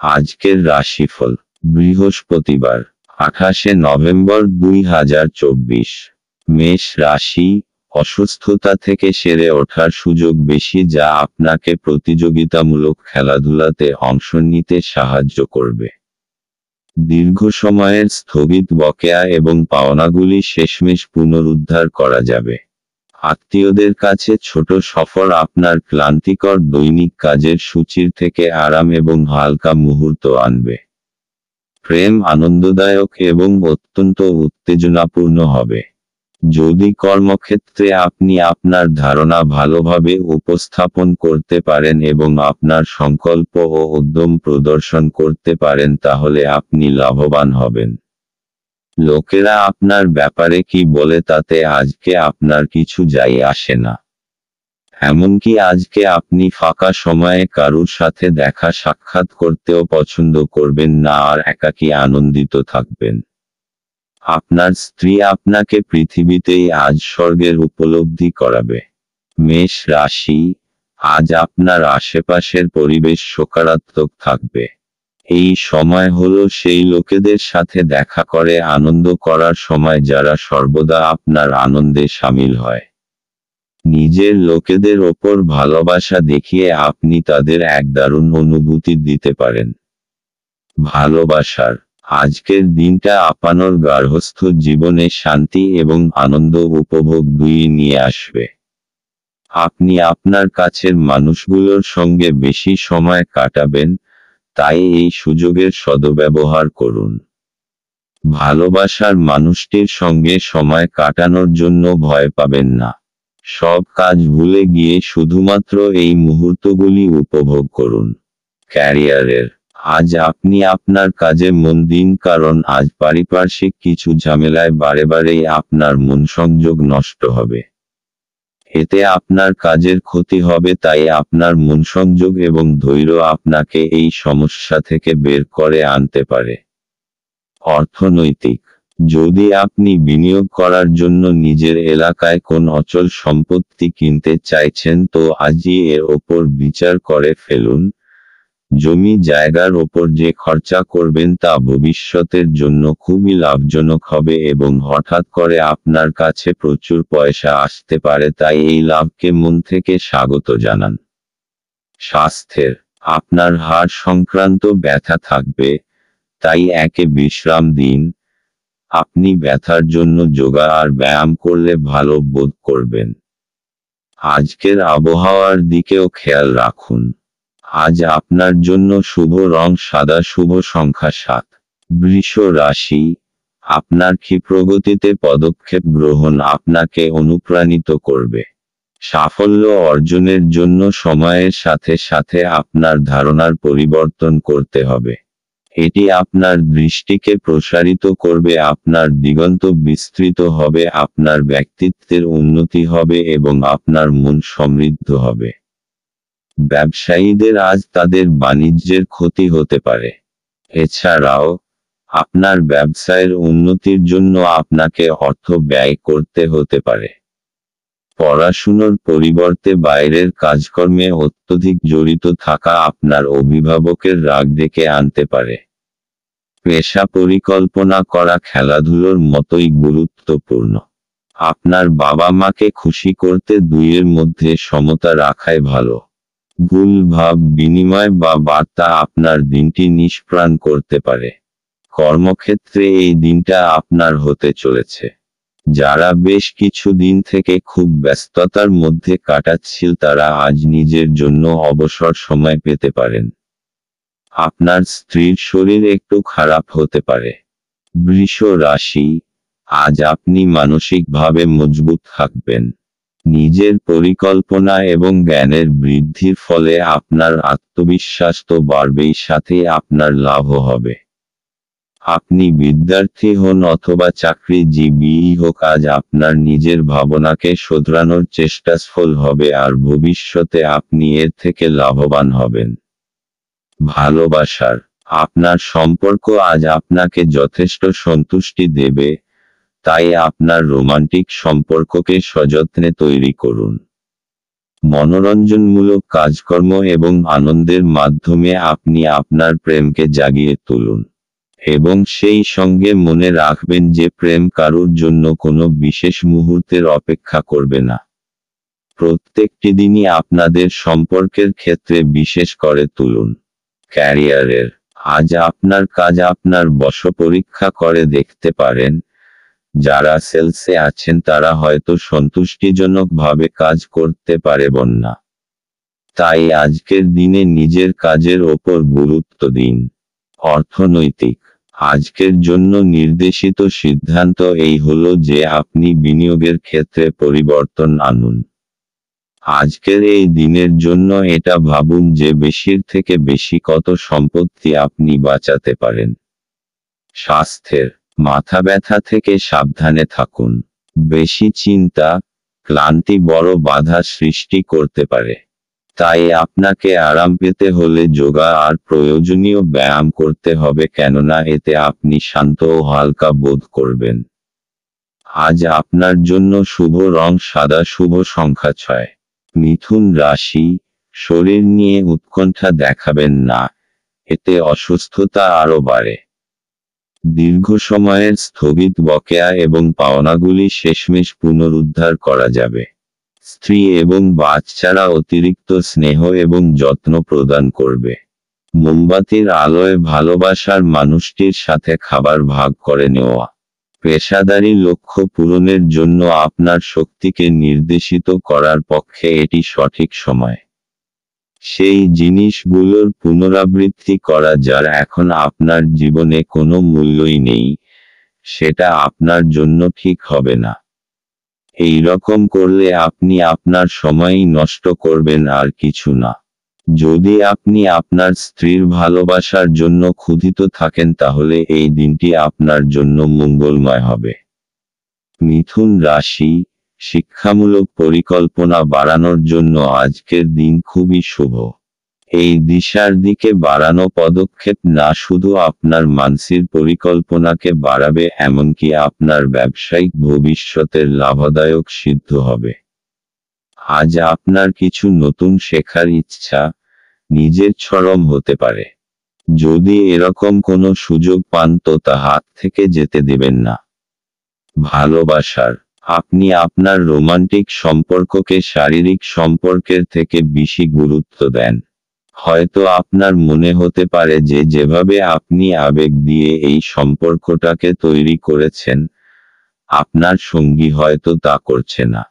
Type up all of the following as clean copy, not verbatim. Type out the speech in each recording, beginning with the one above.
আজকের রাশিফল। বৃহস্পতিবার, 28শে নভেম্বর 2024। মেষ রাশি। অসুস্থতা থেকে সেরে ওঠার সুযোগ বেশি, যা আপনাকে প্রতিযোগিতামূলক খেলাধুলাতে অংশ নিতে সাহায্য করবে। দীর্ঘ সময়ের স্থগিত বকেয়া এবং পাওনাগুলি শেষমেশ পুনরুদ্ধার করা যাবে। আত্মীয়দের কাছে ছোট সফর আপনার ক্লান্তিকর দৈনিক কাজের সূচির থেকে আরাম এবং হালকা মুহূর্ত আনবে। প্রেম আনন্দদায়ক এবং অত্যন্ত উত্তেজনাপূর্ণ হবে। যদি কর্মক্ষেত্রে আপনি আপনার ধারণা ভালোভাবে উপস্থাপন করতে পারেন এবং আপনার সংকল্প ও উদ্যম প্রদর্শন করতে পারেন, তাহলে আপনি লাভবান হবেন। লোকেরা আপনার ব্যাপারে কি বলে তাতে আজকে আপনার কিছু যায় আসে না। এমনকি আজকে আপনি ফাঁকা সময়ে কারুর সাথে দেখা সাক্ষাৎ করতেও পছন্দ করবেন না আর একাকী আনন্দিত থাকবেন। আপনার স্ত্রী আপনাকে পৃথিবীতেই আজ স্বর্গের উপলব্ধি করাবে। মেষ রাশি। আজ আপনার আশেপাশের পরিবেশ সকারাত্মক থাকবে। এই সময় হলো সেই লোকেদের সাথে দেখা করে আনন্দ করার সময় যারা সর্বদা আপনার আনন্দে সামিল হয়। নিজের লোকেদের ওপর ভালোবাসা দেখিয়ে আপনি তাদের এক দারুণ অনুভূতি দিতে পারেন। ভালোবাসার। আজকের দিনটা আপনার গার্হস্থ্য জীবনে শান্তি এবং আনন্দ উপভোগ দুই নিয়ে আসবে। আপনি আপনার কাছের মানুষগুলোর সঙ্গে বেশি সময় কাটাবেন, তাই এই সুযোগের সদ্ব্যবহার করুন। ভালোবাসার মানুষটির সঙ্গে সময় কাটানোর জন্য ভয় পাবেন না। সব কাজ ভুলে গিয়ে শুধুমাত্র এই মুহূর্তগুলি উপভোগ করুন। ক্যারিয়ারের। আজ আপনি আপনার কাজে মন দিন, কারণ আজ পারিপার্শ্বিক কিছু ঝামেলায় বারেবারেই আপনার মন সংযোগ নষ্ট হবে। এতে আপনার কাজের ক্ষতি হবে, তাই আপনার মন সংযোগ এবং ধৈর্য আপনাকে এই সমস্যা থেকে বের করে আনতে পারে। অর্থনৈতিক। যদি আপনি বিনিয়োগ করার জন্য নিজের এলাকায় কোন অচল সম্পত্তি কিনতে চাইছেন, তো আজই এর ওপর বিচার করে ফেলুন। জমি জায়গার ওপর যে খরচা করবেন তা ভবিষ্যতের জন্য খুবই লাভজনক হবে এবং হঠাৎ করে আপনার কাছে প্রচুর পয়সা আসতে পারে, তাই এই লাভকে মন থেকে স্বাগত জানান। স্বাস্থ্যের। আপনার হাড় সংক্রান্ত ব্যথা থাকবে, তাই একে বিশ্রাম দিন। আপনি ব্যথার জন্য যোগা আর ব্যায়াম করলে ভালো বোধ করবেন। আজকের আবহাওয়ার দিকেও খেয়াল রাখুন। আজ আপনার জন্য শুভ রং সাদা, শুভ সংখ্যা 7। বৃষ রাশি। আপনার ক্ষিপ্রগতিতে পদক্ষেপ গ্রহণ আপনাকে অনুপ্রাণিত করবে। সাফল্য অর্জনের জন্য সময়ের সাথে সাথে আপনার ধারণার পরিবর্তন করতে হবে। এটি আপনার দৃষ্টিকে প্রসারিত করবে, আপনার দিগন্ত বিস্তৃত হবে, আপনার ব্যক্তিত্বের উন্নতি হবে এবং আপনার মন সমৃদ্ধ হবে। ব্যবসায়ীদের আজ তাদের বাণিজ্যের ক্ষতি হতে পারে। এছাড়াও আপনার ব্যবসায়ের উন্নতির জন্য আপনাকে অর্থ ব্যয় করতে হতে পারে। পড়াশুনোর পরিবর্তে বাইরের কাজকর্মে অত্যধিক জড়িত থাকা আপনার অভিভাবকের রাগ ডেকে আনতে পারে। পেশা পরিকল্পনা করা খেলাধুলোর মতোই গুরুত্বপূর্ণ। আপনার বাবা মাকে খুশি করতে দুইয়ের মধ্যে সমতা রাখাই ভালো। ভুল ভাব বিনিময় বা বার্তা আপনার দিনটি নিষ্প্রাণ করতে পারে। কর্মক্ষেত্রে এই দিনটা আপনার হতে চলেছে। যারা বেশ কিছু দিন থেকে খুব ব্যস্ততার মধ্যে কাটাচ্ছিল, তারা আজ নিজের জন্য অবসর সময় পেতে পারেন। আপনার স্ত্রীর শরীর একটু খারাপ হতে পারে। বৃষ রাশি। আজ আপনি মানসিকভাবে মজবুত থাকবেন। নিজের পরিকল্পনা এবং জ্ঞানের বৃদ্ধির ফলে আপনার আত্মবিশ্বাস তো বাড়বেই, সাথে আপনার লাভও হবে। আপনি বিদ্যার্থী হন অথবা চাকরিজীবীই হোক, আজ আপনার নিজের ভাবনাকে শোধরানোর চেষ্টা সফল হবে আর ভবিষ্যতে আপনি এর থেকে লাভবান হবেন। ভালোবাসার। আপনার সম্পর্ক আজ আপনাকে যথেষ্ট সন্তুষ্টি দেবে, তাই আপনার রোমান্টিক সম্পর্ককে সযত্নে তৈরি করুন। মনোরঞ্জনমূলক কাজকর্ম এবং আনন্দের মাধ্যমে আপনি আপনার প্রেমকে জাগিয়ে তুলুন। এবং সেই সঙ্গে মনে রাখবেন যে প্রেম কারুর জন্য কোনো বিশেষ মুহূর্তের অপেক্ষা করবে না। প্রত্যেকটি দিনই আপনাদের সম্পর্কের ক্ষেত্রে বিশেষ করে তুলুন। ক্যারিয়ারের আজ আপনার কাজ আপনার বশ পরীক্ষা করে দেখতে পারেন। যারা সেলসে আছেন তারা হয়তো সন্তুষ্টিজনকভাবে কাজ করতে পারবেন না। তাই আজকের দিনে নিজের কাজের ওপর গুরুত্ব দিন। অর্থনৈতিক আজকের জন্য নির্দেশিত সিদ্ধান্ত এই হলো যে আপনি বিনিয়োগের ক্ষেত্রে পরিবর্তন আনুন। আজকের এই দিনের জন্য এটা ভাবুন যে বেশির থেকে বেশি কত সম্পত্তি আপনি বাঁচাতে পারেন। স্বাস্থ্যের মাথা ব্যথা থেকে সাবধানে থাকুন। বেশি চিন্তা, ক্লান্তি বড় বাধা সৃষ্টি করতে পারে। তাই আপনাকে আরাম পেতে হলে যোগা আর প্রয়োজনীয় ব্যায়াম করতে হবে, কেননা এতে আপনি শান্ত ও হালকা বোধ করবেন। আজ আপনার জন্য শুভ রং সাদা, শুভ সংখ্যা 6। মিথুন রাশি শরীর নিয়ে উৎকণ্ঠা দেখাবেন না, এতে অসুস্থতা আরও বাড়ে। দীর্ঘ সময়ের স্থগিত বকেয়া এবং পাওনাগুলি শেষমেশ পুনরুদ্ধার করা যাবে। স্ত্রী এবং বাচ্চারা অতিরিক্ত স্নেহ এবং যত্ন প্রদান করবে। মোমবাতির আলোয় ভালোবাসার মানুষটির সাথে খাবার ভাগ করে নেওয়া। পেশাদারী লক্ষ্য পূরণের জন্য আপনার শক্তিকে নির্দেশিত করার পক্ষে এটি সঠিক সময়। সেই জিনিসগুলোর পুনরাবৃত্তি করা যার এখন আপনার জীবনে কোনো মূল্যই নেই, সেটা আপনার জন্য ঠিক হবে না। এই রকম করলে আপনি আপনার সময়ই নষ্ট করবেন আর কিছু না। যদি আপনি আপনার স্ত্রীর ভালোবাসার জন্য ক্ষুধিত থাকেন তাহলে এই দিনটি আপনার জন্য মঙ্গলময় হবে। মিথুন রাশি শিক্ষামূলক পরিকল্পনা বাড়ানোর জন্য আজকের দিন খুবই শুভ। এই দিশার দিকে বাড়ানো পদক্ষেপ না শুধু আপনার মানসিক পরিকল্পনাকে বাড়াবে, এমনকি আপনার ব্যবসায়িক ভবিষ্যতের লাভদায়ক সিদ্ধ হবে। আজ আপনার কিছু নতুন শেখার ইচ্ছা নিজের চরম হতে পারে। যদি এরকম কোনো সুযোগ পান তো তা হাত থেকে যেতে দেবেন না। ভালোবাসার আপনি আপনার রোমান্টিক সম্পর্ককে শারীরিক সম্পর্কের থেকে বেশি গুরুত্ব দেন। হয়তো আপনার মনে হতে পারে যে যেভাবে আপনি আবেগ দিয়ে এই সম্পর্কটাকে তৈরি করেছেন, আপনার সঙ্গী হয়তো তা করছে না।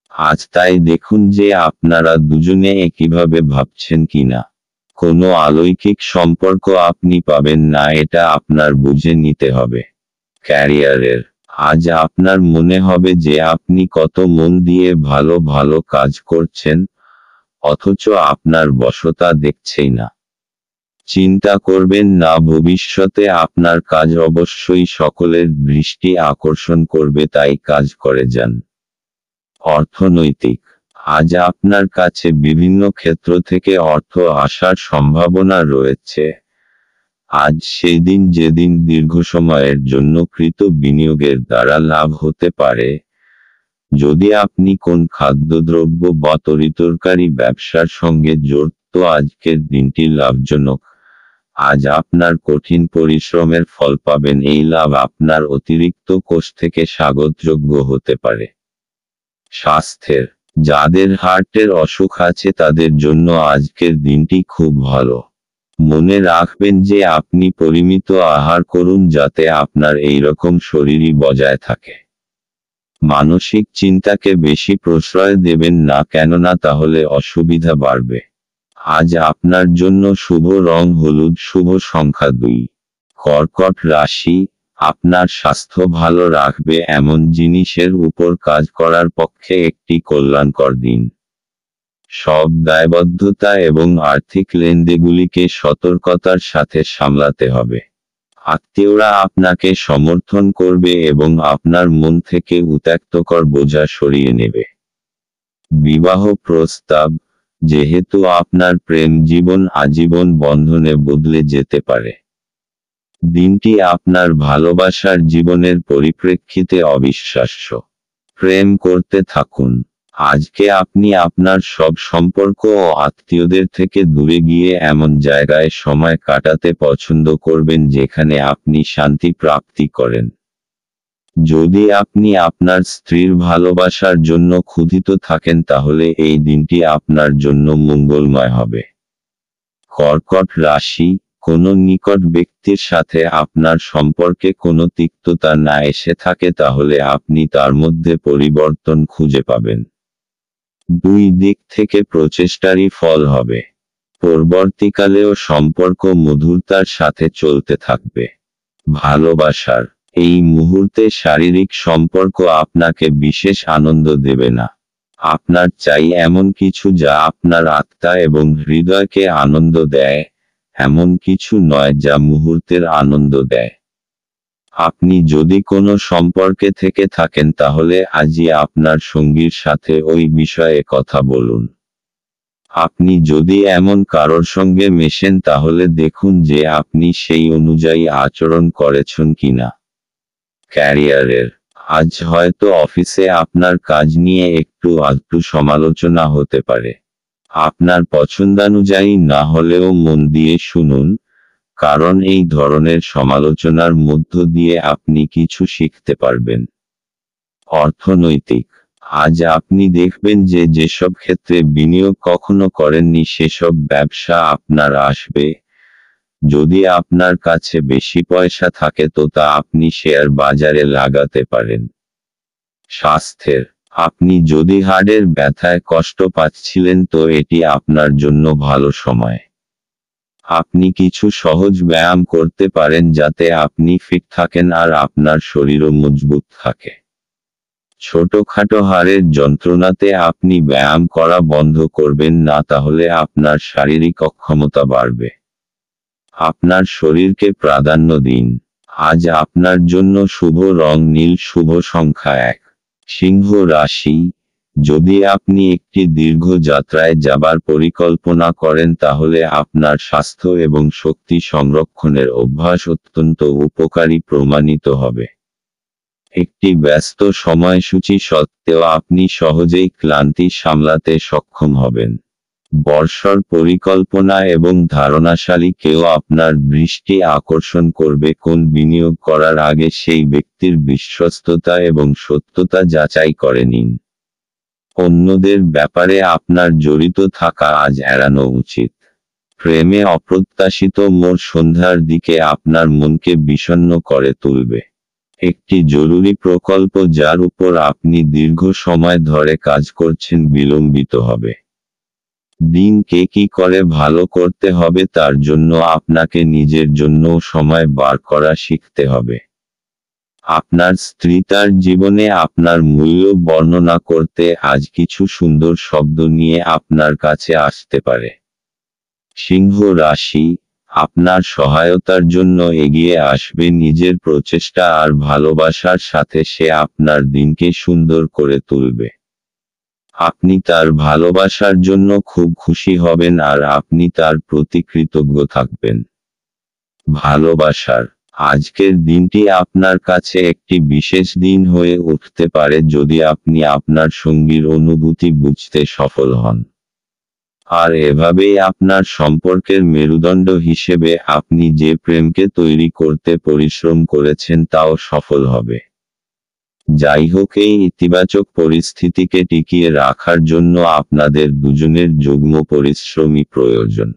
আজ তাই দেখুন যে আপনারা দুজনে একইভাবে ভাবছেন কিনা। কোনো অলৌকিক সম্পর্ক আপনি পাবেন না, এটা আপনার বুঝে নিতে হবে। ক্যারিয়ারের আজ আপনার মনে হবে যে আপনি কত মন দিয়ে ভালো ভালো কাজ করছেন, অথচ আপনার বশতা দেখছেই না। চিন্তা করবেন না, ভবিষ্যতে আপনার কাজ অবশ্যই সকলের দৃষ্টি আকর্ষণ করবে, তাই কাজ করে যান। অর্থনৈতিক আজ আপনার কাছে বিভিন্ন ক্ষেত্র থেকে অর্থ আসার সম্ভাবনা রয়েছে। আজ সেই দিন যেদিন দীর্ঘ সময়ের জন্য কৃত বিনিয়োগের দ্বারা লাভ হতে পারে। যদি আপনি কোন খাদ্যদ্রব্য বা তরিতরকারি ব্যবসার সঙ্গে জড়িত, আজকের দিনটি লাভজনক। আজ আপনার কঠিন পরিশ্রমের ফল পাবেন। এই লাভ আপনার অতিরিক্ত কোষ থেকে স্বাগতযোগ্য হতে পারে। স্বাস্থ্যের যাদের হার্টের অসুখ আছে তাদের জন্য আজকের দিনটি খুব ভালো। মনে রাখবেন যে আপনি পরিমিত আহার করুন যাতে আপনার এই রকম শরীরই বজায় থাকে। মানসিক চিন্তাকে বেশি প্রশ্রয় দেবেন না, কেননা তাহলে অসুবিধা বাড়বে। আজ আপনার জন্য শুভ রং হলুদ, শুভ সংখ্যা 2। কর্কট রাশি আপনার স্বাস্থ্য ভালো রাখবে এমন জিনিসের উপর কাজ করার পক্ষে একটি কল্যাণকর দিন। সব দায়বদ্ধতা এবং আর্থিক লেনদেনগুলিকে সতর্কতার সাথে সামলাতে হবে। আত্মীয়রা আপনাকে সমর্থন করবে এবং আপনার মন থেকে উত্ত্যক্তকর বোঝা সরিয়ে নেবে। বিবাহ প্রস্তাব যেহেতু আপনার প্রেম জীবন আজীবন বন্ধনে বদলে যেতে পারে। দিনটি আপনার ভালোবাসার জীবনের পরিপ্রেক্ষিতে অবিশ্বাস্য। প্রেম করতে থাকুন। আজকে আপনি আপনার সব সম্পর্ক ও আত্মীয়দের থেকে দূরে গিয়ে এমন জায়গায় সময় কাটাতে পছন্দ করবেন যেখানে আপনি শান্তি প্রাপ্তি করেন। যদি আপনি আপনার স্ত্রীর ভালোবাসার জন্য ক্ষুধিত থাকেন তাহলে এই দিনটি আপনার জন্য মঙ্গলময় হবে। কর্কট রাশি, কোনো নিকট ব্যক্তির সাথে আপনার সম্পর্কে কোনো তিক্ততা না এসে থাকে তাহলে আপনি তার মধ্যে পরিবর্তন খুঁজে পাবেন। দুই দিক থেকে প্রচেষ্টারই ফল হবে। পরবর্তীকালেও সম্পর্ক মধুরতার সাথে চলতে থাকবে। ভালোবাসার এই মুহূর্তে শারীরিক সম্পর্ক আপনাকে বিশেষ আনন্দ দেবে না। আপনার চাই এমন কিছু যা আপনার আত্মা এবং হৃদয়কে আনন্দ দেয়, এমন কিছু নয় যা মুহূর্তের আনন্দ দেয়। আপনি যদি কোনো সম্পর্কে থেকে থাকেন তাহলে আজই আপনার সঙ্গীর সাথে ওই বিষয়ে কথা বলুন। আপনি যদি এমন কারোর সঙ্গে মেশেন তাহলে দেখুন যে আপনি সেই অনুযায়ী আচরণ করেছেন কিনা। ক্যারিয়ারের আজ হয়তো অফিসে আপনার কাজ নিয়ে একটু আধটু সমালোচনা হতে পারে। আপনার পছন্দানুযায়ী না হলেও মন দিয়ে শুনুন, কারণ এই ধরনের সমালোচনার মধ্য দিয়ে আপনি কিছু শিখতে পারবেন। অর্থনৈতিক আজ আপনি দেখবেন যে যেসব ক্ষেত্রে বিনিয়োগ কখনো করেননি সেসব ব্যবসা আপনার আসবে। যদি আপনার কাছে বেশি পয়সা থাকে তো তা আপনি শেয়ার বাজারে লাগাতে পারেন। স্বাস্থ্যের আপনি যদি হাড়ের ব্যথায় কষ্ট পাচ্ছিলেন তো এটি আপনার জন্য ভালো সময়। আপনি কিছু সহজ ব্যায়াম করতে পারেন যাতে আপনি ফিট থাকেন আর আপনার শরীরও মজবুত থাকে। ছোটখাটো হাড়ের যন্ত্রণাতে আপনি ব্যায়াম করা বন্ধ করবেন না, তাহলে আপনার শারীরিক অক্ষমতা বাড়বে। আপনার শরীরকে প্রাধান্য দিন। আজ আপনার জন্য শুভ রং নীল, শুভ সংখ্যা 1। সিংহ রাশি, যদি আপনি একটি দীর্ঘ যাত্রায় যাবার পরিকল্পনা করেন তাহলে আপনার স্বাস্থ্য এবং শক্তি সংরক্ষণের অভ্যাস অত্যন্ত উপকারী প্রমাণিত হবে। একটি ব্যস্ত সময়সূচি সত্ত্বেও আপনি সহজেই ক্লান্তি সামলাতে সক্ষম হবেন। বর্ষর পরিকল্পনা এবং ধারণাশালী কেউ আপনার দৃষ্টি আকর্ষণ করবে। কোন বিনিয়োগ করার আগে সেই ব্যক্তির বিশ্বস্ততা এবং সত্যতা যাচাই করে নিন। অন্যদের ব্যাপারে আপনার জড়িত থাকা আজ এড়ানো উচিত। প্রেমে অপ্রত্যাশিত মোড় সন্ধ্যার দিকে আপনার মনকে বিষণ্ণ করে তুলবে। একটি জরুরি প্রকল্প যার উপর আপনি দীর্ঘ সময় ধরে কাজ করছেন বিলম্বিত হবে। দিনকে কি করে ভালো করতে হবে তার জন্য আপনাকে নিজের জন্যও সময় বার করা শিখতে হবে। আপনার স্ত্রী তার জীবনে আপনার মূল্য বর্ণনা করতে আজ কিছু সুন্দর শব্দ নিয়ে আপনার কাছে আসতে পারে। সিংহ রাশি, আপনার সহায়তার জন্য এগিয়ে আসবে নিজের প্রচেষ্টা আর ভালোবাসার সাথে সে আপনার দিনকে সুন্দর করে তুলবে। আপনি তার ভালোবাসার জন্য খুব খুশি হবেন আর আপনি তার প্রতি কৃতজ্ঞ থাকবেন। ভালোবাসার আজকের দিনটি আপনার কাছে একটি বিশেষ দিন হয়ে উঠতে পারে যদি আপনি আপনার সঙ্গীর অনুভূতি বুঝতে সফল হন। আর এভাবেই আপনার সম্পর্কের মেরুদণ্ড হিসেবে আপনি যে প্রেমকে তৈরি করতে পরিশ্রম করেছেন তাও সফল হবে। যাই হোক, এই ইতিবাচক পরিস্থিতিকে টিকিয়ে রাখার জন্য আপনাদের দুজনের যুগ্ম পরিশ্রমই প্রয়োজন।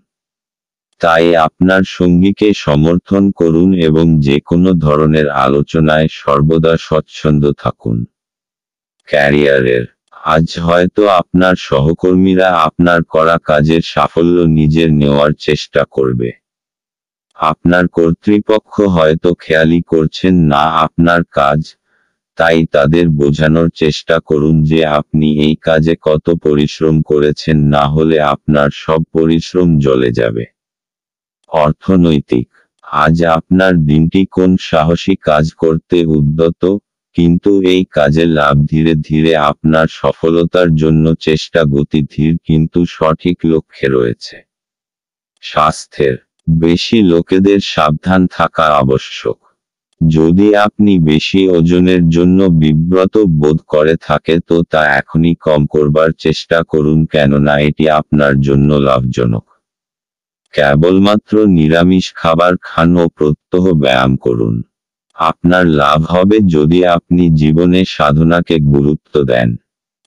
তাই আপনার সঙ্গীকে সমর্থন করুন এবং যে কোনো ধরনের আলোচনায় সর্বদা স্বচ্ছন্দ থাকুন। ক্যারিয়ারের আজ হয়তো আপনার সহকর্মীরা আপনার করা কাজের সাফল্য নিজের নেওয়ার চেষ্টা করবে। আপনার কর্তৃপক্ষ হয়তো খেয়ালই করছেন না আপনার কাজ, তাই তাদের বোঝানোর চেষ্টা করুন যে আপনি এই কাজে কত পরিশ্রম করেছেন, না হলে আপনার সব পরিশ্রম জ্বলে যাবে। অর্থনৈতিক আজ আপনার দিনটি কোন সাহসী কাজ করতে উদ্যত, কিন্তু এই কাজে লাভ ধীরে ধীরে আপনার সফলতার জন্য চেষ্টা গতি ধীর কিন্তু সঠিক লক্ষ্যে রয়েছে। স্বাস্থ্যের বেশি লোকেদের সাবধান থাকা আবশ্যক। যদি আপনি বেশি ওজনের জন্য বিব্রত বোধ করে থাকে তো তা এখনই কম করবার চেষ্টা করুন, কেননা এটি আপনার জন্য লাভজনক। কেবলমাত্র নিরামিষ খাবার খান ও প্রত্যহ ব্যায়াম করুন। আপনার লাভ হবে যদি আপনি জীবনে সাধনাকে গুরুত্ব দেন।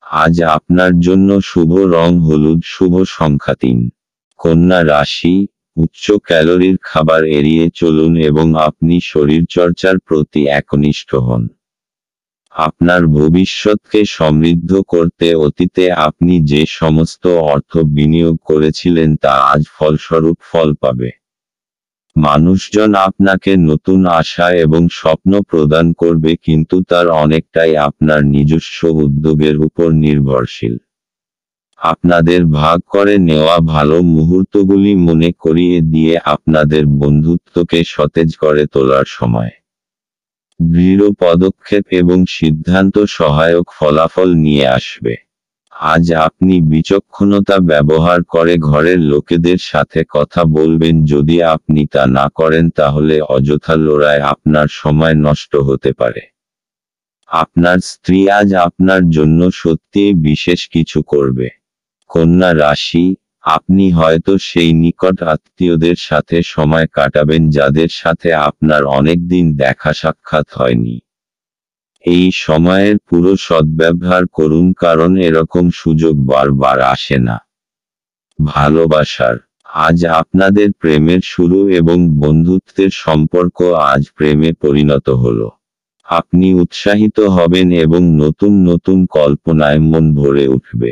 আজ আপনার জন্য শুভ রং হলুদ, শুভ সংখ্যা 3। কন্যা রাশি, উচ্চ ক্যালোরির খাবার এড়িয়ে চলুন এবং আপনি শরীরচর্চার প্রতি একনিষ্ঠ হন। আপনার ভবিষ্যৎকে সমৃদ্ধ করতে অতীতে আপনি যে সমস্ত অর্থ বিনিয়োগ করেছিলেন তা আজ ফলস্বরূপ ফল পাবে। মানুষজন আপনাকে নতুন আশা এবং স্বপ্ন প্রদান করবে, কিন্তু তার অনেকটাই আপনার নিজস্ব উদ্যোগের উপর নির্ভরশীল। আপনাদের ভাগ করে নেওয়া ভালো মুহূর্তগুলি মনে করিয়ে দিয়ে আপনাদের বন্ধুত্বকে সতেজ করে তোলার সময়। দৃঢ় পদক্ষেপ এবং সিদ্ধান্ত সহায়ক ফলাফল নিয়ে আসবে। আজ আপনি বিচক্ষণতা ব্যবহার করে ঘরের লোকেদের সাথে কথা বলবেন। যদি আপনি তা না করেন তাহলে অযথা লড়াই আপনার সময় নষ্ট হতে পারে। আপনার স্ত্রী আজ আপনার জন্য সত্যিই বিশেষ কিছু করবে। কন্যা রাশি, আপনি হয়তো সেই নিকট আত্মীয়দের সাথে সময় কাটাবেন যাদের সাথে আপনার অনেকদিন দেখা সাক্ষাৎ হয়নি। এই সময়ের পুরো সদ্ব্যবহার করুন, কারণ এরকম সুযোগ বারবার আসে না। ভালোবাসার, আজ আপনাদের প্রেমের শুরু এবং বন্ধুত্বের সম্পর্ক আজ প্রেমে পরিণত হলো। আপনি উৎসাহিত হবেন এবং নতুন নতুন কল্পনায় মন ভরে উঠবে।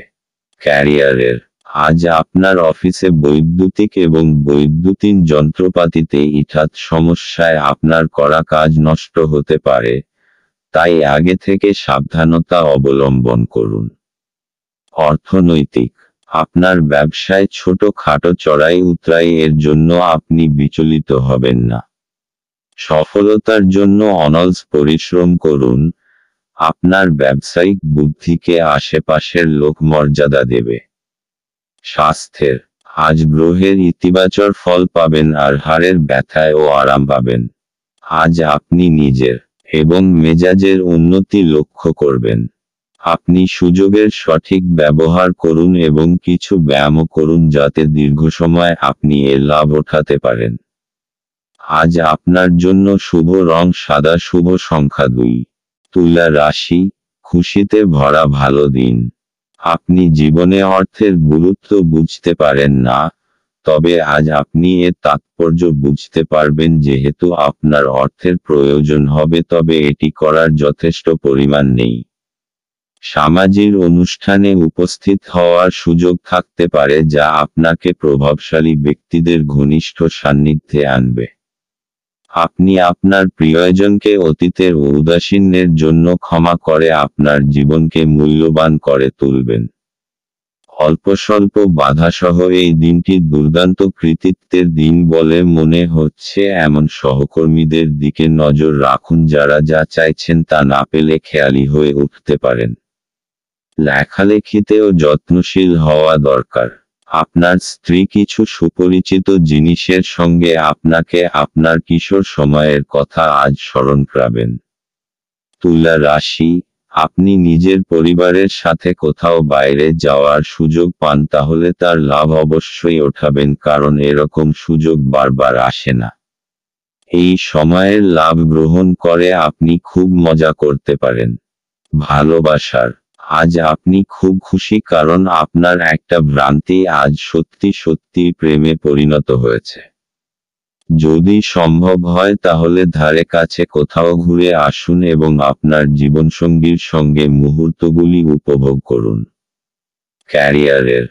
ক্যারিয়ারের, আজ আপনার অফিসে বৈদ্যুতিক এবং বৈদ্যুতিন যন্ত্রপাতিতে হঠাৎ সমস্যায় আপনার করা কাজ নষ্ট হতে পারে, তাই আগে থেকে সাবধানতা অবলম্বন করুন। অর্থনৈতিক, আপনার ব্যবসায় ছোটখাটো চড়াই উতরাই এর জন্য আপনি বিচলিত হবেন না। সফলতার জন্য অনলস পরিশ্রম করুন। আপনার ব্যবসায়িক বুদ্ধিকে আশেপাশের লোক মর্যাদা দেবে। স্বাস্থ্যের, আজ গ্রহের ইতিবাচক ফল পাবেন আর হাড়ের ব্যথায় ও আরাম পাবেন। আজ আপনি নিজের এবং মেজাজের উন্নতি লক্ষ্য করবেন। আপনি সুযোগের সঠিক ব্যবহার করুন এবং কিছু ব্যায়ামও করুন যাতে দীর্ঘ সময় আপনি এর লাভ ওঠাতে পারেন। আজ আপনার জন্য শুভ রং সাদা, শুভ সংখ্যা 2। তুলা রাশি, খুশিতে ভরা ভালো দিন। আপনি জীবনে অর্থের গুরুত্ব বুঝতে পারেন না, তবে আজ আপনি এর তাৎপর্য বুঝতে পারবেন। যেহেতু আপনার অর্থের প্রয়োজন হবে তবে এটি করার যথেষ্ট পরিমাণ নেই। সামাজিক অনুষ্ঠানে উপস্থিত হওয়ার সুযোগ থাকতে পারে যা আপনাকে প্রভাবশালী ব্যক্তিদের ঘনিষ্ঠ সান্নিধ্যে আনবে। আপনি আপনার প্রিয়জনকে অতীতের ঔদাসীন্যের জন্য ক্ষমা করে আপনার জীবনকে মূল্যবান করে তুলবেন। অল্পস্বল্প বাধাসহ এই দিনটি দুর্দান্ত কৃতিত্বের দিন বলে মনে হচ্ছে। এমন সহকর্মীদের দিকে নজর রাখুন যারা যা চাইছেন তা না পেলে খেয়ালি হয়ে উঠতে পারেন। লেখালেখিতেও যত্নশীল হওয়া দরকার। আপনার স্ত্রী কিছু সুপরিচিত জিনিসের সঙ্গে আপনাকে আপনার কিশোর সময়ের কথা আজ স্মরণ করাবেন। তুলা রাশি, আপনি নিজের পরিবারের সাথে কোথাও বাইরে যাওয়ার সুযোগ পান তাহলে তার লাভ অবশ্যই ওঠাবেন, কারণ এরকম সুযোগ বারবার আসে না। এই সময়ের লাভ গ্রহণ করে আপনি খুব মজা করতে পারেন। ভালোবাসার, আজ আপনি খুব খুশি কারণ আপনার একটা ভ্রান্তি আজ সত্যি সত্যি প্রেমে পরিণত হয়েছে। যদি সম্ভব হয় তাহলে ধারে কাছে কোথাও ঘুরে আসুন এবং আপনার জীবনসঙ্গীর সঙ্গে মুহূর্তগুলি উপভোগ করুন। ক্যারিয়ারের,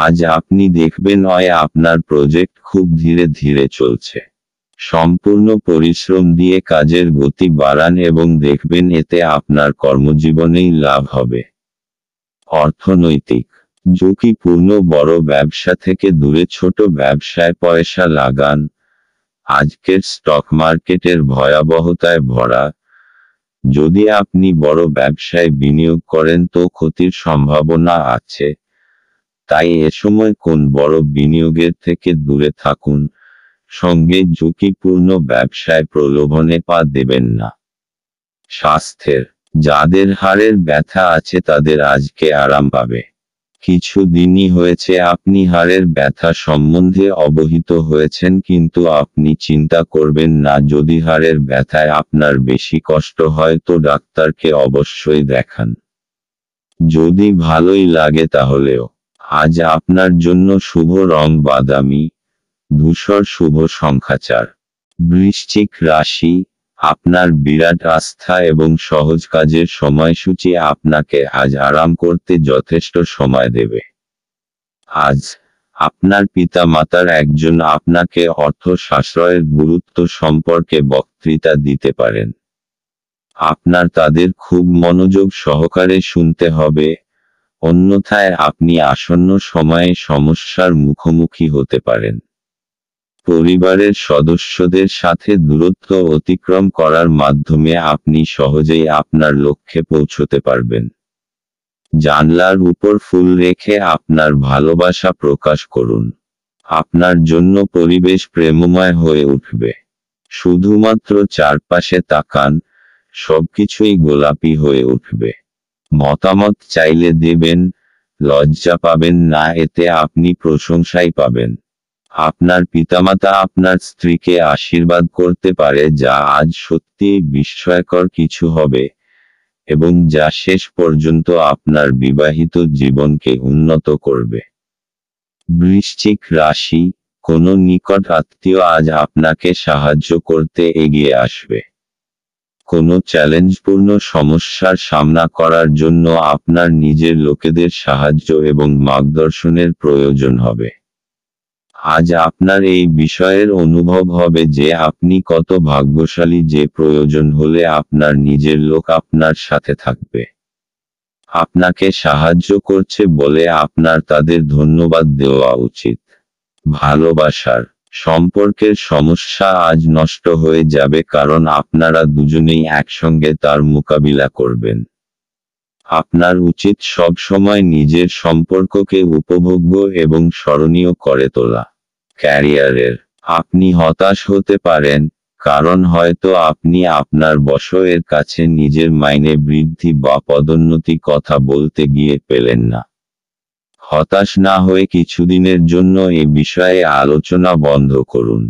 আজ আপনি দেখবেন আপনার প্রজেক্ট খুব ধীরে ধীরে চলছে। সম্পূর্ণ পরিশ্রম দিয়ে কাজের গতি বাড়ান এবং দেখবেন এতে আপনার কর্মজীবনেই লাভ হবে। অর্থনৈতিক, ঝুঁকিপূর্ণ বড় ব্যবসা থেকে দূরে ছোট ব্যবসায় পয়সা লাগান। আজকের স্টক মার্কেটের ভয়াবহতায় ভরা। যদি আপনি বড় ব্যবসায় বিনিয়োগ করেন তো ক্ষতির সম্ভাবনা আছে, তাই এ সময় কোন বড় বিনিয়োগের থেকে দূরে থাকুন। সঙ্গে ঝুঁকিপূর্ণ ব্যবসায় প্রলোভনে পা দেবেন না। স্বাস্থ্যের, যাদের হাড়ের ব্যথা আছে তাদের আজকে আরাম পাবে। কিছু দিনই হয়েছে আপনি হাড়ের ব্যথা সম্বন্ধে অবহিত হয়েছেন, কিন্তু আপনি চিন্তা করবেন না। যদি হাড়ের ব্যথায় আপনার বেশি কষ্ট হয় তো ডাক্তারকে অবশ্যই দেখান। যদি ভালোই লাগে তাহলেও। আজ আপনার জন্য শুভ রং বাদামি, ধূসর, শুভ সংখ্যা 4। বৃশ্চিক রাশি, আপনার বিরাট আস্থা এবং সহজ কাজের সময়সূচি আপনাকে আজ আরাম করতে যথেষ্ট সময় দেবে। আজ আপনার পিতামাতার একজন আপনাকে অর্থ সাশ্রয়ের গুরুত্ব সম্পর্কে বক্তৃতা দিতে পারেন। আপনার তাদের খুব মনোযোগ সহকারে শুনতে হবে, অন্যথায় আপনি আসন্ন সময়ে সমস্যার মুখোমুখি হতে পারেন। পরিবারের সদস্যদের সাথে দূরত্ব অতিক্রম করার মাধ্যমে আপনি সহজেই আপনার লক্ষ্যে পৌঁছতে পারবেন। জানলার উপর ফুল রেখে আপনার ভালোবাসা প্রকাশ করুন। আপনার জন্য পরিবেশ প্রেমময় হয়ে উঠবে। শুধুমাত্র চারপাশে তাকান, সবকিছুই গোলাপি হয়ে উঠবে। মতামত চাইলে দেবেন, লজ্জা পাবেন না, এতে আপনি প্রশংসাই পাবেন। আপনার পিতামাতা আপনার স্ত্রীকে আশীর্বাদ করতে পারে, যা আজ সত্যিই বিস্ময়কর কিছু হবে, এবং যা শেষ পর্যন্ত আপনার বিবাহিত জীবনকে উন্নত করবে। বৃশ্চিক রাশি, কোনো নিকট আত্মীয় আজ আপনাকে সাহায্য করতে এগিয়ে আসবে। কোনো চ্যালেঞ্জপূর্ণ সমস্যার সামনা করার জন্য আপনার নিজের লোকেদের সাহায্য এবং মার্গদর্শনের প্রয়োজন হবে। আজ আপনার এই বিষয়ের অনুভব হবে যে আপনি কত ভাগ্যশালী, যে প্রয়োজন হলে আপনার নিজের লোক আপনার সাথে থাকবে। আপনাকে সাহায্য করছে বলে আপনার তাদের ধন্যবাদ দেওয়া উচিত। ভালোবাসার সম্পর্কের সমস্যা আজ নষ্ট হয়ে যাবে, কারণ আপনারা দুজনেই একসঙ্গে তার মোকাবিলা করবেন। আপনার উচিত সব সময় নিজের সম্পর্ককে উপভোগ্য এবং স্মরণীয় করে তোলা। ক্যারিয়ারের, আপনি হতাশ হতে পারেন, কারণ হয়তো আপনি আপনার বসের কাছে নিজের মাইনে বৃদ্ধি বা পদোন্নতি কথা বলতে গিয়ে পেলেন না। হতাশ না হয়ে কিছুদিনের জন্য এ বিষয়ে আলোচনা বন্ধ করুন।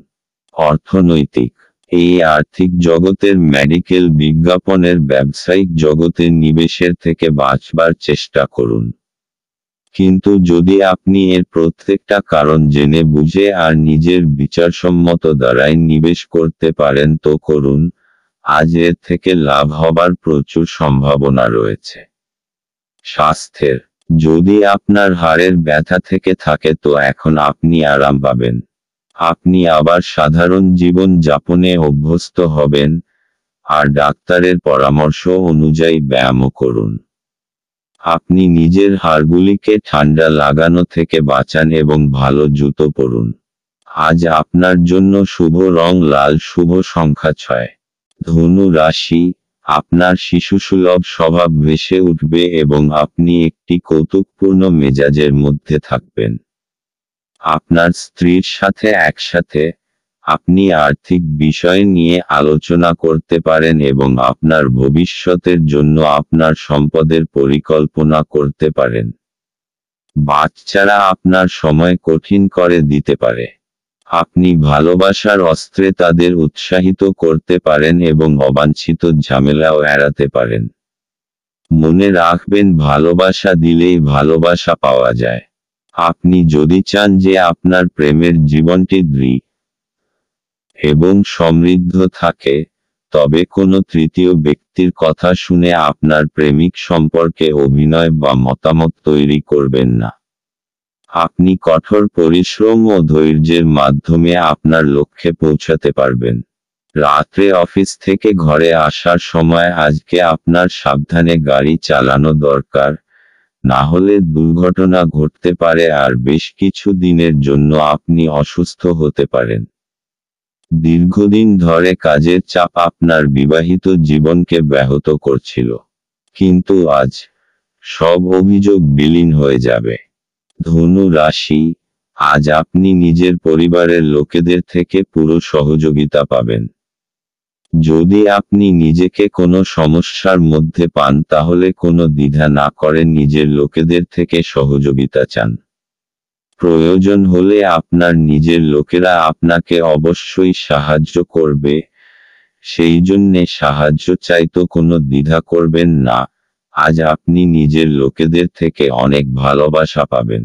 অর্থনৈতিক, এই আর্থিক জগতের মেডিকেল বিজ্ঞাপনের ব্যবসায়িক জগতে নিবেশের থেকে বাঁচবার চেষ্টা করুন। কিন্তু যদি আপনি এর প্রত্যেকটা কারণ জেনে বুঝে আর নিজের বিচারসম্মত দ্বারাই নিবেশ করতে পারেন তো করুন। আজ এর থেকে লাভ হবার প্রচুর সম্ভাবনা রয়েছে। স্বাস্থ্যের, যদি আপনার হাড়ের ব্যথা থেকে থাকে তো এখন আপনি আরাম পাবেন। আপনি আবার সাধারণ জীবন যাপনে অভ্যস্ত হবেন, আর ডাক্তারের পরামর্শ অনুযায়ী ব্যায়ামও করুন। আপনি নিজের হাড়গুলিকে ঠান্ডা লাগানো থেকে বাঁচান এবং ভালো জুতো পরুন। আজ আপনার জন্য শুভ রং লাল, শুভ সংখ্যা 6। ধনু রাশি, আপনার শিশুসুলভ স্বভাব ভেসে উঠবে এবং আপনি একটি কৌতুকপূর্ণ মেজাজের মধ্যে থাকবেন। আপনার স্ত্রীর সাথে একসাথে আপনি আর্থিক বিষয় নিয়ে আলোচনা করতে পারেন এবং আপনার ভবিষ্যতের জন্য আপনার সম্পদের পরিকল্পনা করতে পারেন। বাচ্চারা আপনার সময় কঠিন করে দিতে পারে। আপনি ভালোবাসার অস্ত্রে তাদের উৎসাহিত করতে পারেন এবং অবাঞ্ছিত ঝামেলাও এড়াতে পারেন। মনে রাখবেন, ভালোবাসা দিলেই ভালোবাসা পাওয়া যায়। আপনি যদি চান যে আপনার প্রেমের জীবনটি দৃঢ় এবং সমৃদ্ধ থাকে, তবে কোনো তৃতীয় ব্যক্তির কথা শুনে আপনার প্রেমিক সম্পর্কে অভিনয় বা মতামত তৈরি করবেন না। আপনি কঠোর পরিশ্রম ও ধৈর্যের মাধ্যমে আপনার লক্ষ্যে পৌঁছাতে পারবেন। রাত্রে অফিস থেকে ঘরে আসার সময় আজকে আপনার সাবধানে গাড়ি চালানো দরকার, না হলে দুর্ঘটনা ঘটতে পারে আর বেশ কিছু দিনের জন্য আপনি অসুস্থ হতে পারেন। দীর্ঘদিন ধরে কাজের চাপ আপনার বিবাহিত জীবনকে ব্যাহত করছিল, কিন্তু আজ সব অভিযোগ বিলীন হয়ে যাবে। ধনু রাশি, আজ আপনি নিজের পরিবারের লোকেদের থেকে পুরো সহযোগিতা পাবেন। যদি আপনি নিজেকে কোনো সমস্যার মধ্যে পান তাহলে কোনো দ্বিধা না করে নিজের লোকেদের থেকে সহযোগিতা চান। প্রয়োজন হলে আপনার নিজের লোকেরা আপনাকে অবশ্যই সাহায্য করবে, সেই জন্যে সাহায্য চাইতে কোনো দ্বিধা করবেন না। আজ আপনি নিজের লোকেদের থেকে অনেক ভালোবাসা পাবেন।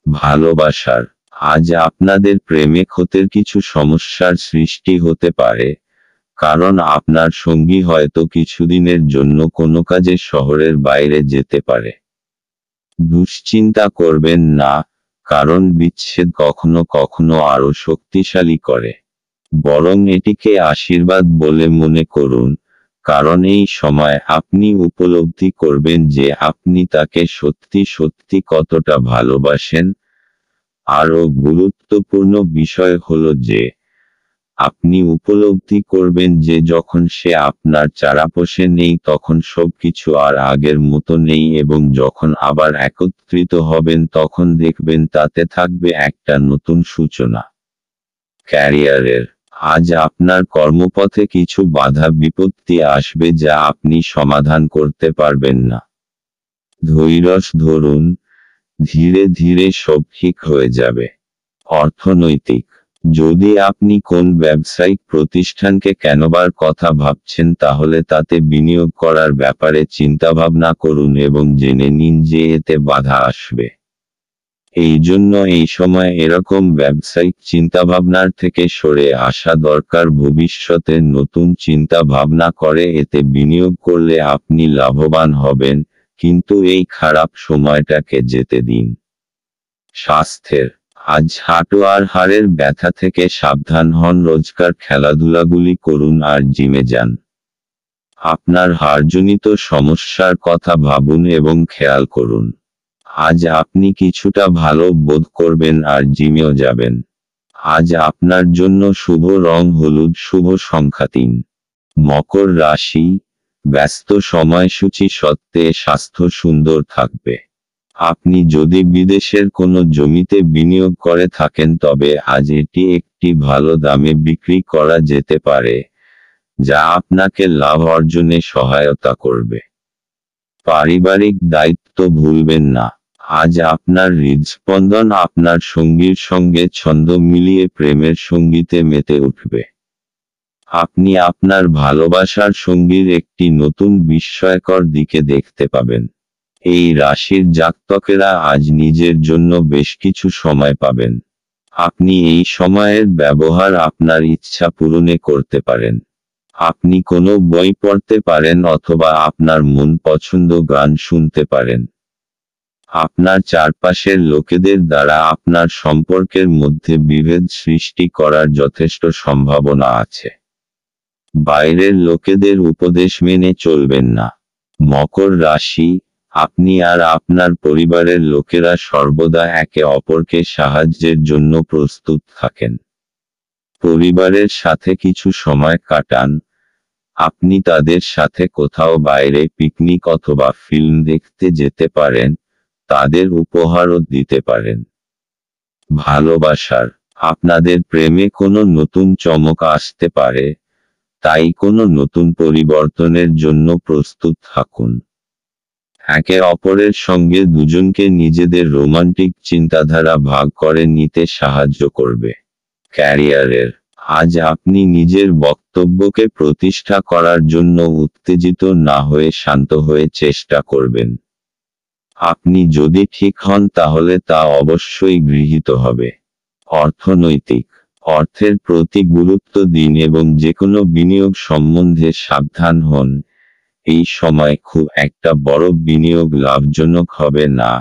ভালোবাসার আজ আপনাদের প্রেমে ক্ষতের কিছু সমস্যার সৃষ্টি হতে পারে, কারণ আপনার সঙ্গী হয়তো কিছুদিনের জন্য কোনো কাজে শহরের বাইরে যেতে পারে। দুশ্চিন্তা করবেন না, কারণ বিচ্ছেদ কখনো কখনো আরো শক্তিশালী করে। বরং এটিকে আশীর্বাদ বলে মনে করুন, কারণ এই সময় আপনি উপলব্ধি করবেন যে আপনি তাকে সত্যি সত্যি কতটা ভালোবাসেন। আরও গুরুত্বপূর্ণ বিষয় হলো যে আপনি উপলব্ধি করবেন যে যখন সে আপনার চারপাশে নেই তখন সবকিছু আর আগের মতো নেই, এবং যখন আবার একত্রিত হবেন তখন দেখবেন তাতে থাকবে একটা নতুন সূচনা। ক্যারিয়ারের আজ আপনার কর্মপথে কিছু বাধা বিপত্তি আসবে যা আপনি সমাধান করতে পারবেন না। ধৈর্য ধরুন, ধীরে ধীরে সব ঠিক হয়ে যাবে। অর্থনৈতিক যদি আপনি কোন ব্যবসায়িক প্রতিষ্ঠানকে কেনবার কথা ভাবছেন তাহলে তাতে বিনিয়োগ করার ব্যাপারে চিন্তাভাবনা করুন এবং জেনে নিন যে এতে বাধা আসবে। এই জন্য এই সময় এরকম ব্যবসায়িক চিন্তাভাবনার থেকে সরে আসা দরকার। ভবিষ্যতে নতুন চিন্তা ভাবনা করে এতে বিনিয়োগ করলে আপনি লাভবান হবেন, কিন্তু এই খারাপ সময়টাকে যেতে দিন। স্বাস্থ্যের আজ হাঁটু আর হাড়ের ব্যথা থেকে সাবধান হন। রোজকার খেলাধুলাগুলি করুন আর জিমে যান। আপনার হাড়জনিত সমস্যার কথা ভাবুন এবং খেয়াল করুন। আজ আপনি কিছুটা ভালো বোধ করবেন আর জিমেও যাবেন। আজ আপনার জন্য শুভ রং হলুদ, শুভ সংখ্যা 3। মকর রাশি ব্যস্ত সময়সূচি সত্ত্বে স্বাস্থ্য সুন্দর থাকবে। আপনি যদি বিদেশের কোনো জমিতে বিনিয়োগ করে থাকেন তবে আজ এটি একটি ভালো দামে বিক্রি করা যেতে পারে, যা আপনাকে লাভ অর্জনে সহায়তা করবে। পারিবারিক দায়িত্ব ভুলবেন না। আজ আপনার হৃদস্পন্দন আপনার সঙ্গীর সঙ্গে ছন্দ মিলিয়ে প্রেমের সঙ্গীতে মেতে উঠবে। আপনি আপনার ভালোবাসার সঙ্গীর একটি নতুন বিস্ময়কর দিকে দেখতে পাবেন। এই রাশির জাতকেরা আজ নিজের জন্য বেশ কিছু সময় পাবেন। আপনি এই সময়ের ব্যবহার আপনার ইচ্ছা পূরণে করতে পারেন। আপনি কোনো বই পড়তে পারেন অথবা আপনার মন পছন্দ গান শুনতে পারেন। আপনার চারপাশের লোকেদের দ্বারা আপনার সম্পর্কের মধ্যে বিভেদ সৃষ্টি করার যথেষ্ট সম্ভাবনা আছে। বাইরের লোকেদের উপদেশ মেনে চলবেন না। মকর রাশি আপনি আর আপনার পরিবারের লোকেরা সর্বদা একে অপরকে সাহায্যের জন্য প্রস্তুত থাকেন। পরিবারের সাথে কিছু সময় কাটান। আপনি তাদের সাথে কোথাও বাইরে পিকনিক অথবা ফিল্ম দেখতে যেতে পারেন, তাদের উপহারও দিতে পারেন। ভালোবাসার আপনাদের প্রেমে কোনো নতুন চমক আসতে পারে, তাই কোনো নতুন পরিবর্তনের জন্য প্রস্তুত থাকুন। একে অপরের সঙ্গে দুজনকে নিজেদের রোমান্টিক চিন্তাধারা ভাগ করে নিতে সাহায্য করবে। ক্যারিয়ারের আজ আপনি নিজের বক্তব্যকে প্রতিষ্ঠা করার জন্য উত্তেজিত না হয়ে শান্ত হয়ে চেষ্টা করবেন। আপনি যদি ঠিক হন তাহলে তা অবশ্যই গৃহীত হবে। অর্থনৈতিক অর্থের প্রতি গুরুত্ব দিন এবং যেকোনো বিনিয়োগ সম্বন্ধে সাবধান হন। এই সময় খুব একটা বড় বিনিয়োগ লাভজনক হবে না।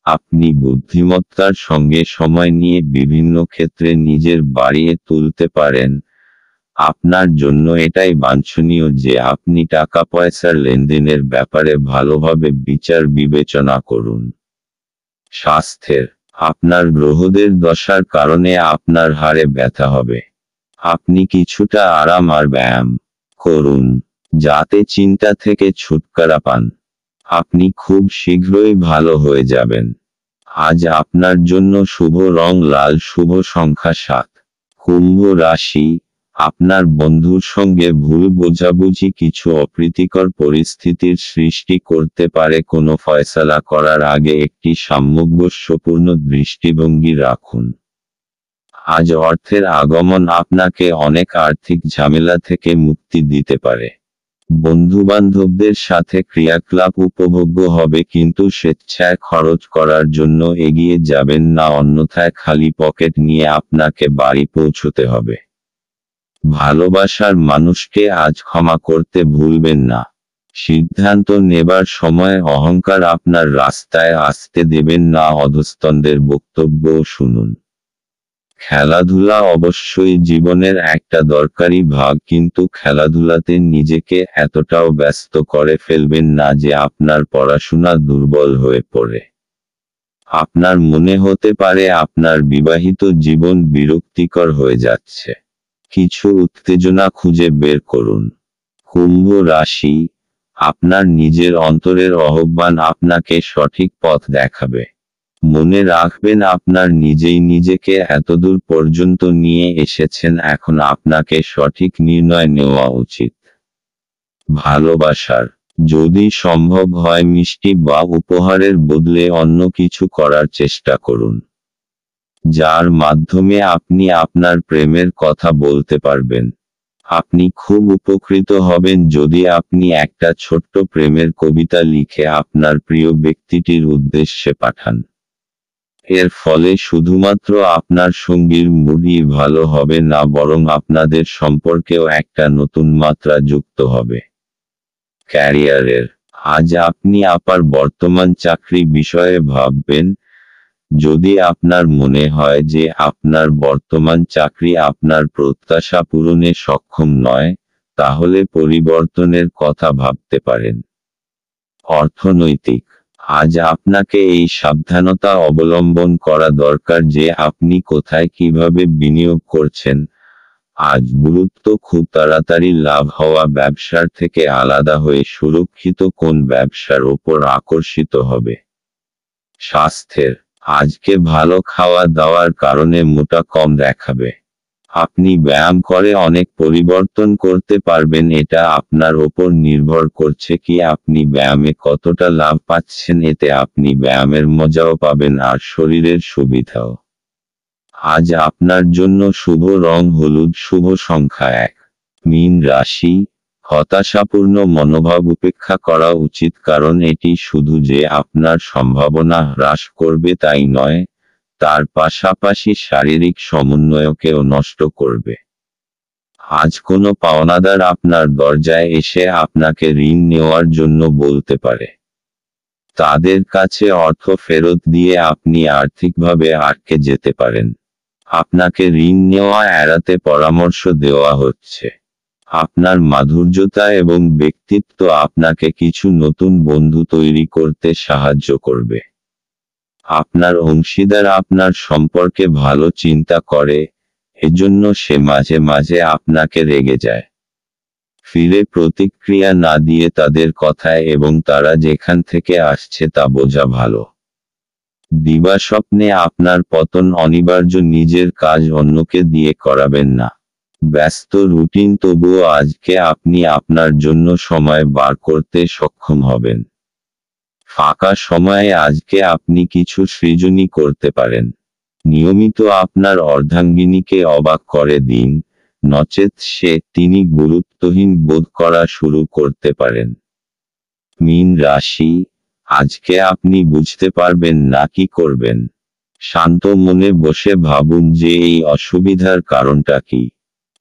আপনি বুদ্ধিমত্তার সঙ্গে সময় নিয়ে বিভিন্ন ক্ষেত্রে নিজের বাড়িয়ে তুলতে পারেন। আপনার জন্য এটাই বাঞ্ছনীয় যে আপনি টাকা পয়সার লেনদেনের ব্যাপারে ভালোভাবে বিচার বিবেচনা করুন। স্বাস্থ্যের আপনার গ্রহদের দশার কারণে আপনার হাড়ে ব্যথা হবে। আপনি কিছুটা আরাম আর ব্যায়াম করুন, যাতে চিন্তা থেকে ছুটকারা পান। আপনি খুব শীঘ্রই ভালো হয়ে যাবেন। আজ আপনার জন্য শুভ রং লাল, শুভ সংখ্যা 7। কুম্ভ রাশি, আপনার বন্ধুর সঙ্গে ভুল বোঝাবুঝি কিছু অপ্রীতিকর পরিস্থিতির সৃষ্টি করতে পারে। কোনো ফয়সালা করার আগে একটি সামঞ্জস্যপূর্ণ দৃষ্টিভঙ্গি রাখুন। আজ অর্থের আগমন আপনাকে অনেক আর্থিক ঝামেলা থেকে মুক্তি দিতে পারে। বন্ধুবান্ধবদের সাথে ক্রিয়াকলাপ উপভোগ্য হবে, কিন্তু স্বেচ্ছায় খরচ করার জন্য এগিয়ে যাবেন না, অন্যথায় খালি পকেট নিয়ে আপনাকে বাড়ি পৌঁছতে হবে। ভালোবাসার মানুষকে আজ ক্ষমা করতে ভুলবেন না। সিদ্ধান্ত নেবার সময় অহংকার আপনার রাস্তায় আসতে দেবেন না, অধস্তনদের বক্তব্যও শুনুন। খেলাধুলা অবশ্যই জীবনের একটা দরকারি ভাগ, কিন্তু খেলাধুলাতে নিজেকে এতটাও ব্যস্ত করে ফেলবেন না যে আপনার পড়াশোনা দুর্বল হয়ে পড়ে। আপনার মনে হতে পারে আপনার বিবাহিত জীবন বিরক্তিকর হয়ে যাচ্ছে। কিছু উত্তেজনা খুঁজে বের করুন। কুম্ভ রাশি, আপনার নিজের অন্তরের আহ্বান আপনাকে সঠিক পথ দেখাবে। মনে রাখবেন, আপনার নিজেই নিজেকে এতদূর পর্যন্ত নিয়ে এসেছেন, এখন আপনাকে সঠিক নির্ণয় নেওয়া উচিত। ভালোবাসার, যদি সম্ভব হয় মিষ্টি বা উপহারের বদলে অন্য কিছু করার চেষ্টা করুন, যার মাধ্যমে আপনি আপনার প্রেমের কথা বলতে পারবেন। আপনি খুব উপকৃত হবেন যদি আপনি একটা ছোট্ট প্রেমের কবিতা লিখে আপনার প্রিয় ব্যক্তিটির উদ্দেশ্যে পাঠান। এর ফলে শুধুমাত্র আপনার সঙ্গীর মুডই ভালো হবে না, বরং আপনাদের সম্পর্কেও একটা নতুন মাত্রা যুক্ত হবে। ক্যারিয়ারের, আজ আপনি আপনার বর্তমান চাকরি বিষয়ে ভাববেন। যদি আপনার মনে হয় যে আপনার বর্তমান চাকরি আপনার প্রত্যাশা পূরণে সক্ষম নয়, তাহলে পরিবর্তনের কথা ভাবতে পারেন। অর্থনৈতিক, আজ আপনাকে এই সাবধানতা অবলম্বন করা দরকার যে আপনি কোথায় কিভাবে বিনিয়োগ করছেন। আজ গুরুত্ব খুব তাড়াতাড়ি লাভ হওয়া ব্যবসার থেকে আলাদা হয়ে সুরক্ষিত কোন ব্যবসার ওপর আকর্ষিত হবে। স্বাস্থ্যের, আজকে ভালো খাওয়া দাওয়ার কারণে মোটা কম দেখাবে। আপনি ব্যায়াম করে অনেক পরিবর্তন করতে পারবেন, এটা আপনার ওপর নির্ভর করছে কি আপনি ব্যায়ামে কতটা লাভ পাচ্ছেন। এতে আপনি ব্যায়ামের মজাও পাবেন আর শরীরের সুবিধাও। আজ আপনার জন্য শুভ রং হলুদ, শুভ সংখ্যা 1। মীন রাশি, হতাশাপূর্ণ মনোভাব উপেক্ষা করা উচিত, কারণ এটি শুধু যে আপনার সম্ভাবনা হ্রাস করবে তাই নয়, তার পাশাপাশি শারীরিক সমন্বয়কেও নষ্ট করবে। আজ কোনো পাওনাদার আপনার দরজায় এসে আপনাকে ঋণ নেওয়ার জন্য বলতে পারে। তাদের কাছে অর্থ ফেরত দিয়ে আপনি আর্থিকভাবে আটকে যেতে পারেন। আপনাকে ঋণ নেওয়া এড়াতে পরামর্শ দেওয়া হচ্ছে। আপনার মাধুর্যতা এবং ব্যক্তিত্ব আপনাকে কিছু নতুন বন্ধু তৈরি করতে সাহায্য করবে। আপনার অংশীদার আপনার সম্পর্কে ভালো চিন্তা করে, এজন্য সে মাঝে মাঝে আপনাকে রেগে যায়। ফিরে প্রতিক্রিয়া না দিয়ে তাদের কথায় এবং তারা যেখান থেকে আসছে তা বোঝা ভালো। দিবাস্বপ্নে আপনার পতন অনিবার্য, নিজের কাজ অন্যকে দিয়ে করাবেন না। ব্যস্ত রুটিন, তবুও আজকে আপনি আপনার জন্য সময় বার করতে সক্ষম হবেন। ফাঁকা সময়ে আজকে আপনি কিছু সৃজনী করতে পারেন। নিয়মিত আপনার অর্ধাঙ্গিনীকে অবাক করে দিন, নচেৎ তিনি গুরুত্বহীন বোধ করা শুরু করতে পারেন। মীন রাশি, আজকে আপনি বুঝতে পারবেন না কি করবেন। শান্ত মনে বসে ভাবুন যে এই অসুবিধার কারণটা কি।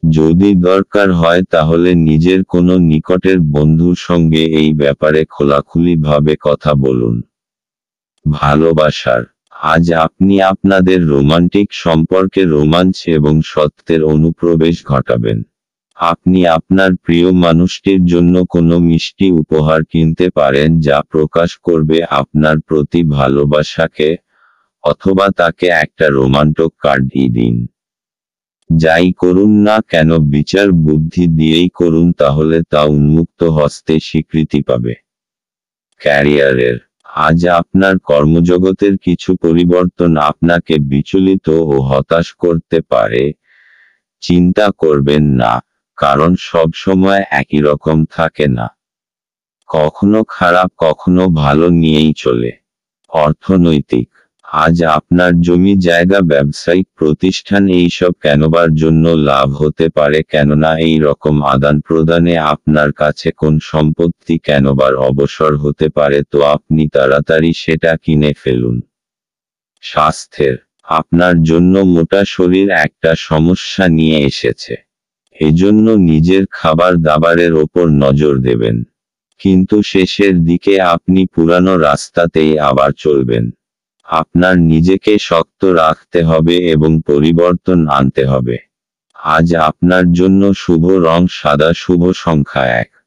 যদি দরকার হয় তাহলে নিজের কোনো নিকটের বন্ধুর সঙ্গে এই ব্যাপারে খোলাখুলিভাবে কথা বলুন। ভালোবাসার, আজ আপনি আপনাদের রোমান্টিক সম্পর্কে রোমাঞ্চ এবং সত্যের অনুপ্রবেশ ঘটাবেন। আপনি আপনার প্রিয় মানুষটির জন্য কোনো মিষ্টি উপহার কিনতে পারেন যা প্রকাশ করবে আপনার প্রতি ভালোবাসাকে, অথবা তাকে একটা রোমান্টিক কার্ডই দিন। যাই করুন না কেন বিচার বুদ্ধি দিয়েই করুন, তাহলে তা উন্মুক্ত হস্তে স্বীকৃতি পাবে। ক্যারিয়ারের, আজ আপনার কর্মজগতের কিছু পরিবর্তন আপনাকে বিচলিত ও হতাশ করতে পারে। চিন্তা করবেন না, কারণ সব সময় একই রকম থাকে না। কখনো খারাপ কখনো ভালো নিয়েই চলে। অর্থনৈতিক, আজ আপনার জমি জায়গা ব্যবসায়িক প্রতিষ্ঠান এইসব কেনবার জন্য লাভ হতে পারে, কেননা এই রকম আদান প্রদানে আপনার কাছে কোন সম্পত্তি কেনবার অবসর হতে পারে, তো আপনি তাড়াতাড়ি সেটা কিনে ফেলুন। স্বাস্থ্যের, আপনার জন্য মোটা শরীর একটা সমস্যা নিয়ে এসেছে। এজন্য নিজের খাবার দাবারের ওপর নজর দেবেন। কিন্তু শেষের দিকে আপনি পুরানো রাস্তাতেই আবার চলবেন। আপনার নিজেকে শক্ত রাখতে হবে এবং পরিবর্তন আনতে হবে। আজ আপনার জন্য শুভ রং সাদা, শুভ সংখ্যা 1।